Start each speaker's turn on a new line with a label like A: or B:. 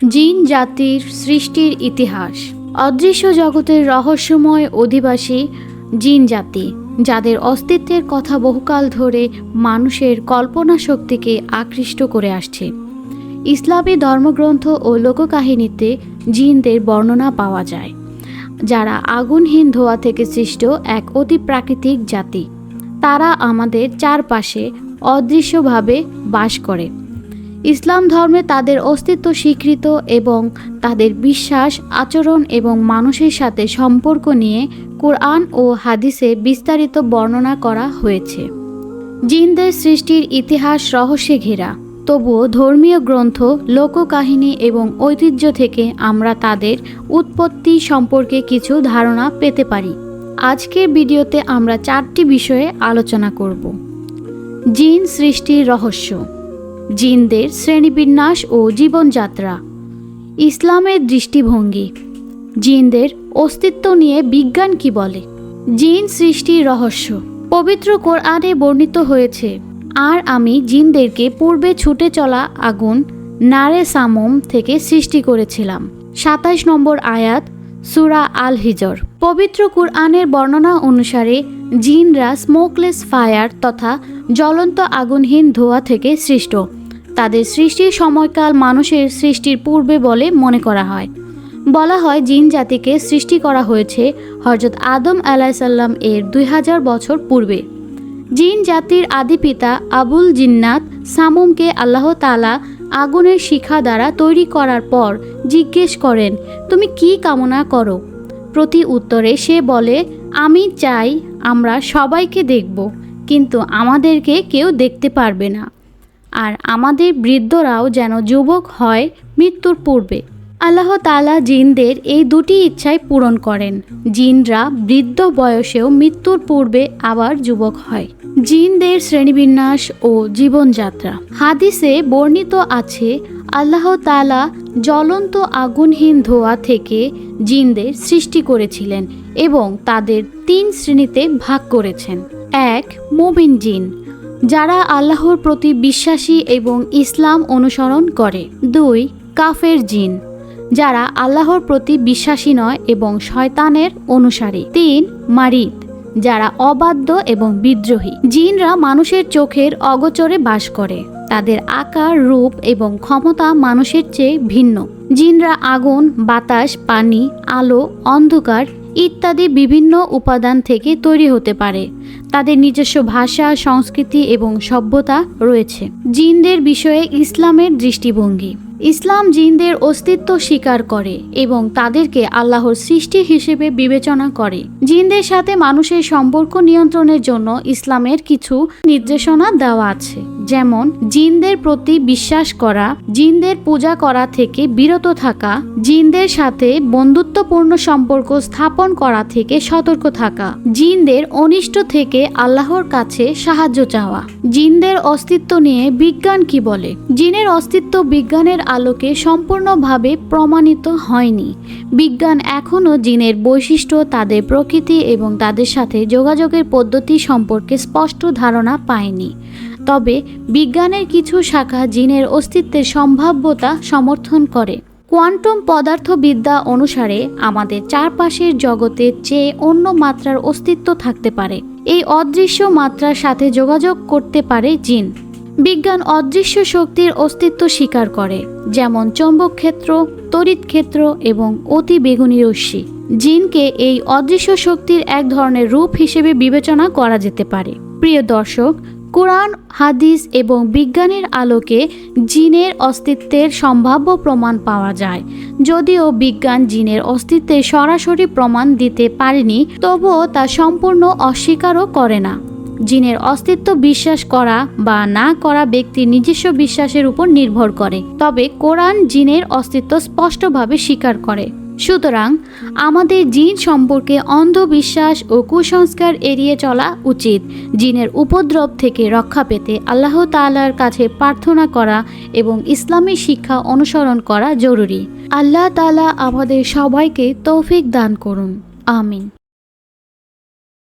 A: জিন জাতির সৃষ্টির ইতিহাস। অদৃশ্য জগতের রহস্যময় অধিবাসী জিন জাতি, যাদের অস্তিত্বের কথা বহুকাল ধরে মানুষের কল্পনা শক্তিকে আকৃষ্ট করে আসছে। ইসলামী ধর্মগ্রন্থ ও লোককাহিনীতে জিনদের বর্ণনা পাওয়া যায়, যারা আগুনহীন ধোঁয়া থেকে সৃষ্ট এক অতি প্রাকৃতিক জাতি। তারা আমাদের চারপাশে অদৃশ্যভাবে বাস করে। ইসলাম ধর্মে তাদের অস্তিত্ব স্বীকৃত এবং তাদের বিশ্বাস, আচরণ এবং মানুষের সাথে সম্পর্ক নিয়ে কুরআন ও হাদিসে বিস্তারিত বর্ণনা করা হয়েছে। জিনদের সৃষ্টির ইতিহাস রহস্যে ঘেরা, তবুও ধর্মীয় গ্রন্থ, লোককাহিনী এবং ঐতিহ্য থেকে আমরা তাদের উৎপত্তি সম্পর্কে কিছু ধারণা পেতে পারি। আজকের ভিডিওতে আমরা 4টি বিষয়ে আলোচনা করব। জিন সৃষ্টির রহস্য, জিনদের শ্রেণীবিন্যাস ও জীবনযাত্রা, ইসলামের দৃষ্টিভঙ্গি, জিনদের অস্তিত্ব নিয়ে বিজ্ঞান কি বলে। জিন সৃষ্টির রহস্য। পবিত্র কোরআনে বর্ণিত হয়েছে, আর আমি জিনদেরকে পূর্বে ছুটে চলা আগুন নারে সামুম থেকে সৃষ্টি করেছিলাম। 27 নম্বর আয়াত, সূরা আল হিজর। পবিত্র কুরআনের বর্ণনা অনুসারে জিনরা স্মোকলেস ফায়ার তথা জ্বলন্ত আগুনহীন ধোঁয়া থেকে সৃষ্ট। তাদের সৃষ্টির সময়কাল মানুষের সৃষ্টির পূর্বে বলে মনে করা হয়। বলা হয় জিন জাতিকে সৃষ্টি করা হয়েছে হযরত আদম আলাইসাল্লাম এর 2000 বছর পূর্বে। জিন জাতির আদি পিতা আবুল জিন্নাত সামুমকে আল্লাহ তাআলা আগুনের শিখা দ্বারা তৈরি করার পর জিজ্ঞেস করেন, তুমি কি কামনা করো? প্রতি উত্তরে সে বলে, আমি চাই আমরা সবাইকে দেখব, কিন্তু আমাদেরকে কেউ দেখতে পারবে না, আর আমাদের বৃদ্ধরাও যেন যুবক হয় মৃত্যুর পূর্বে। আল্লাহ তাআলা জিনদের এই দুটি ইচ্ছাই পূরণ করেন। জিনরা বৃদ্ধ বয়সেও মৃত্যুর পূর্বে আবার যুবক হয়। জিনদের শ্রেণীবিন্যাস ও জীবনযাত্রা। হাদিসে বর্ণিত আছে, আল্লাহ তাআলা জ্বলন্ত আগুনহীন ধোঁয়া থেকে জিনদের সৃষ্টি করেছিলেন এবং তাদের 3 শ্রেণীতে ভাগ করেছেন। 1. মুমিন জিন, যারা আল্লাহর প্রতি বিশ্বাসী এবং ইসলাম অনুসরণ করে। 2. কাফের জিন, যারা আল্লাহর প্রতি বিশ্বাসী নয় এবং শয়তানের অনুসারী। 3. মারিদ, যারা অবাধ্য এবং বিদ্রোহী। জিনরা মানুষের চোখের অগোচরে বাস করে। তাদের আকার, রূপ এবং ক্ষমতা মানুষের চেয়ে ভিন্ন। জিনরা আগুন, বাতাস, পানি, আলো, অন্ধকার ইত্যাদি বিভিন্ন উপাদান থেকে তৈরি হতে পারে। তাদের নিজস্ব ভাষা, সংস্কৃতি এবং সভ্যতা রয়েছে। জিনদের বিষয়ে ইসলামের দৃষ্টিভঙ্গি। ইসলাম জিনদের অস্তিত্ব স্বীকার করে এবং তাদেরকে আল্লাহর সৃষ্টি হিসেবে বিবেচনা করে। জিনদের সাথে মানুষের সম্পর্ক নিয়ন্ত্রণের জন্য ইসলামের কিছু নির্দেশনা দেওয়া আছে, যেমন জিনদের প্রতি বিশ্বাস করা, জিনদের পূজা করা থেকে বিরত থাকা, জিনদের সাথে বন্ধুত্বপূর্ণ সম্পর্ক স্থাপন করা থেকে সতর্ক থাকা, জিনদের অনিষ্ট থেকে আল্লাহর কাছে সাহায্য চাওয়া। জিনদের অস্তিত্ব নিয়ে বিজ্ঞান কি বলে। জিনের অস্তিত্ব বিজ্ঞানের আলোকে সম্পূর্ণভাবে প্রমাণিত হয়নি। বিজ্ঞান এখনও জিনের বৈশিষ্ট্য, তাদের প্রকৃতি এবং তাদের সাথে যোগাযোগের পদ্ধতি সম্পর্কে স্পষ্ট ধারণা পায়নি। তবে বিজ্ঞানের কিছু শাখা জিনের অস্তিত্বের সম্ভাব্যতা সমর্থন করে। কোয়ান্টাম পদার্থবিদ্যা অনুসারে আমাদের চারপাশের জগতের চেয়ে অন্য মাত্রার অস্তিত্ব থাকতে পারে। এই অদৃশ্য মাত্রার সাথে যোগাযোগ করতে পারে জিন। বিজ্ঞান অদৃশ্য শক্তির অস্তিত্ব স্বীকার করে, যেমন চৌম্বক ক্ষেত্র, তড়িৎ ক্ষেত্র এবং অতি বেগুনি রশ্মি। জিনকে এই অদৃশ্য শক্তির এক ধরনের রূপ হিসেবে বিবেচনা করা যেতে পারে। প্রিয় দর্শক, কুরআন, হাদিস এবং বিজ্ঞানের আলোকে জিনের অস্তিত্বের সম্ভাব্য প্রমাণ পাওয়া যায়। যদিও বিজ্ঞান জিনের অস্তিত্বের সরাসরি প্রমাণ দিতে পারেনি, তবুও তা সম্পূর্ণ অস্বীকারও করে না। জিনের অস্তিত্ব বিশ্বাস করা বা না করা ব্যক্তির নিজস্ব বিশ্বাসের উপর নির্ভর করে, তবে কোরআন জিনের অস্তিত্ব স্পষ্টভাবে স্বীকার করে। সুতরাং আমাদের জিন সম্পর্কে অন্ধবিশ্বাস ও কুসংস্কার এড়িয়ে চলা উচিত। জিনের উপদ্রব থেকে রক্ষা পেতে আল্লাহ তাআলার কাছে প্রার্থনা করা এবং ইসলামী শিক্ষা অনুসরণ করা জরুরি। আল্লাহ তাআলা আমাদের সবাইকে তৌফিক দান করুন। আমিন।